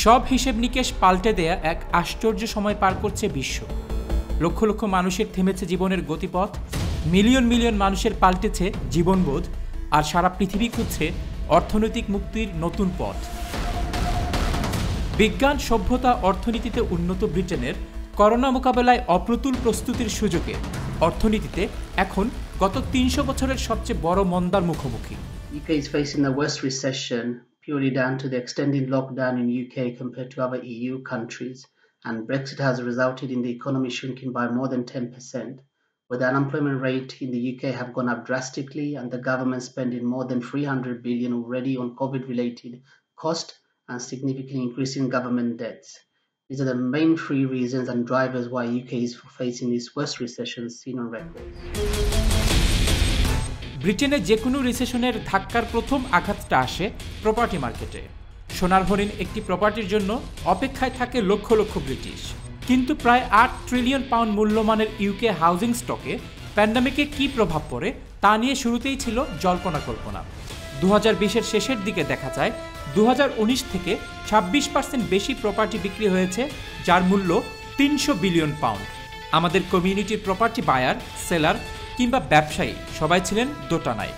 সব হিসেব নিকেশ পাল্টে দেয়া এক আশ্চর্য সময় পার করছে বিশ্ব। লক্ষ লক্ষ মানুষের থেমেছে জীবনের গতিপথ, মিলিয়ন মিলিয়ন মানুষের পাল্টেছে জীবনবোধ, আর সারা পৃথিবী খুঁজছে অর্থনৈতিক মুক্তির নতুন পথ। বিজ্ঞান, সভ্যতা, অর্থনীতিতে উন্নত ব্রিটেনের করোনা মোকাবেলায় অপ্রতুল প্রস্তুতির সুযোগে অর্থনীতিতে এখন গত ৩০০ বছরের সবচেয়ে বড় মন্দার মুখোমুখি। UK is facing the worst recession purely down to the extended lockdown in UK compared to other EU countries, and Brexit has resulted in the economy shrinking by more than 10%, with the unemployment rate in the UK have gone up drastically, and the government spending more than 300 billion already on COVID-related cost and significantly increasing government debts. These are the main three reasons and drivers why UK is facing its worst recession seen on record. ব্রিটেনে যে কোনো রিসেশনের ধাক্কার প্রথম আঘাতটা আসে property মার্কেটে। সোনার হরিণ একটি প্রপার্টির জন্য অপেক্ষায় থাকে লক্ষ লক্ষ ব্রিটিশ। কিন্তু প্রায় ৮ ট্রিলিয়ন পাউন্ড মূল্যমানের ইউকে হাউজিং স্টকে প্যান্ডামিকে কী প্রভাব পড়ে তা নিয়ে শুরুতেই ছিল জল্পনা কল্পনা। 2020-এর শেষের দিকে দেখা যায় 2019 থেকে 26% বেশি প্রপার্টি বিক্রি হয়েছে, যার মূল্য 300 বিলিয়ন পাউন্ড। আমাদের কমিউনিটির প্রপার্টি বায়ার, সেলার কিংবা ব্যবসায়ী সবাই ছিলেন দোটানায়।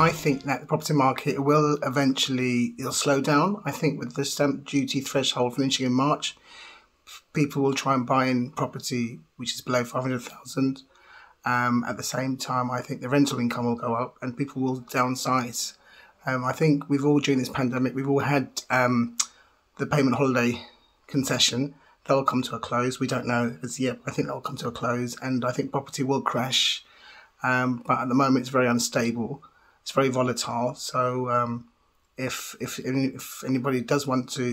I think that the property market will eventually slow down. I think with the stamp duty threshold finishing in March, people will try and buy in property which is below 500,000. At the same time, I think the rental income will go up and people will downsize. I think we've all, during this pandemic, we've all had the payment holiday concession. That will come to a close. We don't know as yet. I think that will come to a close, and I think property will crash. But at the moment, it's very unstable. It's very volatile. So if anybody does want to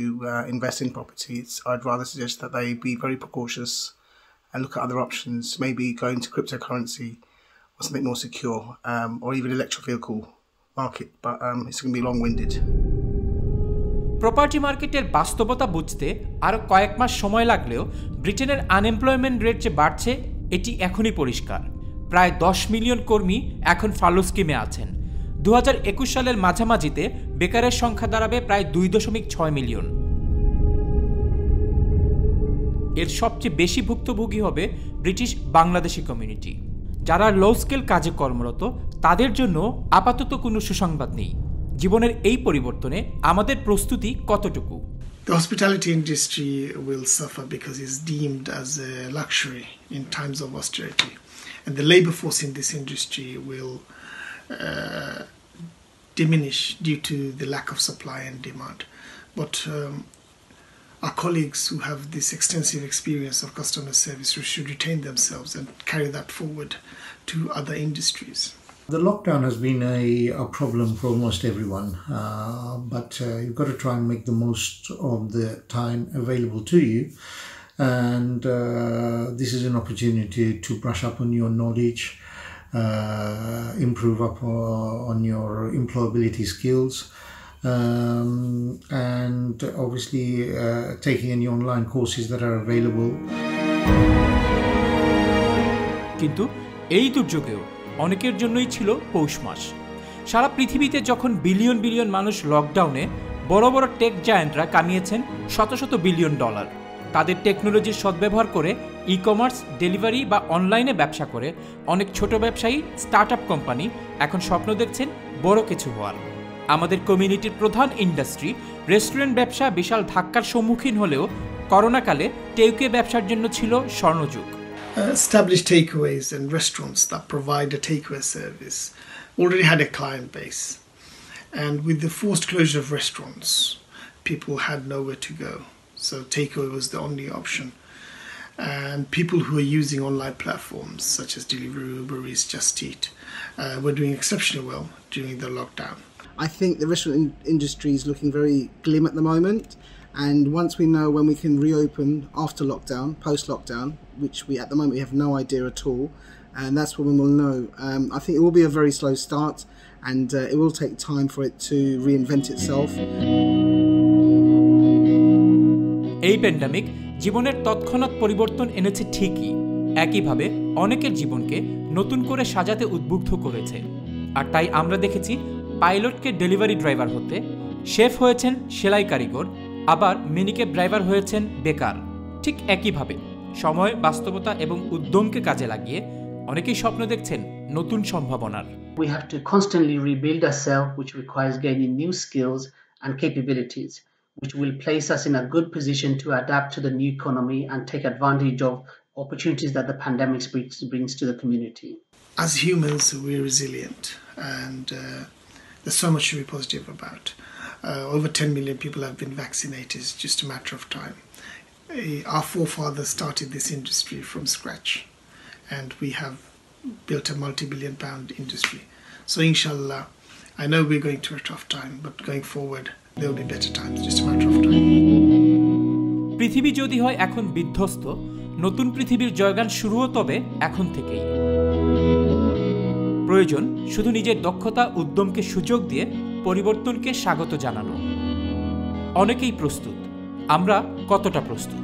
invest in properties, I'd rather suggest that they be very precautious and look at other options. Maybe go into cryptocurrency or something more secure, or even electric vehicle market. But it's going to be long-winded. Property মার্কেটের বাস্তবতা বুঝতে আরও কয়েক মাস সময় লাগলেও ব্রিটেনের unemployment rate যে বাড়ছে এটি এখনই পরিষ্কার। প্রায় 10 মিলিয়ন কর্মী এখন ফালো স্কিমে আছেন। 2021 সালের মাঝামাঝিতে বেকারের সংখ্যা দাঁড়াবে প্রায় 2.6 মিলিয়ন। এর সবচেয়ে বেশি ভুক্তভোগী হবে ব্রিটিশ বাংলাদেশি কমিউনিটি। যারা লো স্কেল কাজে কর্মরত তাদের জন্য আপাতত কোনো সুসংবাদ নেই। জীবনের এই পরিবর্তনে আমাদের প্রস্তুতি কতটুকু? The hospitality industry will suffer because it's deemed as a luxury in times of austerity, and the labor force in this industry will diminish due to the lack of supply and demand. But our colleagues who have this extensive experience of customer service should retain themselves and carry that forward to other industries. The lockdown has been a problem for almost everyone, but you've got to try and make the most of the time available to you, and this is an opportunity to brush up on your knowledge, improve up on your employability skills, and obviously taking any online courses that are available. কিন্তু এই দুর্যোগেও অনেকের জন্যই ছিল পৌষ মাস। সারা পৃথিবীতে যখন billion billion মানুষ লকডাউনে, বড় বড় টেক জায়ান্টরা কামিয়েছেন শত শত বিলিয়ন ডলার। তাদের টেকনোলজির সদ্ব্যবহার করে ই কমার্স, ডেলিভারি বা অনলাইনে ব্যবসা করে অনেক ছোট ব্যবসায়ী, স্টার্টআপ কোম্পানি এখন স্বপ্ন দেখছেন বড় কিছু হওয়ার। আমাদের কমিউনিটির প্রধান ইন্ডাস্ট্রি রেস্টুরেন্ট ব্যবসা বিশাল ধাক্কার সম্মুখীন হলেও করোনাকালে টেকওয়ে ব্যবসার জন্য ছিল স্বর্ণযুগ। Established takeaways and restaurants that provide a takeaway service already had a client base, and with the forced closure of restaurants, people had nowhere to go, so takeaway was the only option. And people who are using online platforms such as Deliveroo, Uber Eats, Just Eat were doing exceptionally well during the lockdown. I think the restaurant industry is looking very glim at the moment, and once we know when we can reopen after lockdown, post-lockdown, which we at the moment we have no idea at all, and that's when we will know. I think it will be a very slow start, and it will take time for it to reinvent itself. এই pandemic জীবনের তৎক্ষণাৎ পরিবর্তন এনেছে ঠিকই, একইভাবে অনেকের জীবনকে নতুন করে সাজাতে উদ্বুদ্ধ করেছে। আর তাই আমরা দেখেছি পাইলটকে ডেলিভারি ড্রাইভার হতে, শেফ হয়েছেন সেলাই কারিগর, আবার মিনিকেপ ড্রাইভার হয়েছেন বেকার। ঠিক একইভাবে সময়, বাস্তবতা এবং উদ্যমকে কাজে লাগিয়ে অনেকেই স্বপ্ন দেখছেন নতুন সম্ভাবনার। We have to constantly rebuild ourselves, which requires gaining new skills and capabilities, which will place us in a good position to adapt to the new economy and take advantage of opportunities that the pandemic brings to the community. As humans, we're resilient, and there's so much to be positive about. Over 10 million people have been vaccinated. It's just a matter of time. Our forefathers started this industry from scratch, and we have built a multi-billion pound industry. So inshallah, I know we're going through a tough time, but going forward, there will be better times. Just a matter of time. পৃথিবী যদি হয় এখন বিধ্বস্ত, নতুন পৃথিবীর জয়গান শুরুও তবে এখন থেকেই। প্রয়োজন শুধু নিজের দক্ষতা, উদ্যমকে সুযোগ দিয়ে পরিবর্তনকে স্বাগত জানানো। অনেকেই প্রস্তুত, আমরা কতটা প্রস্তুত?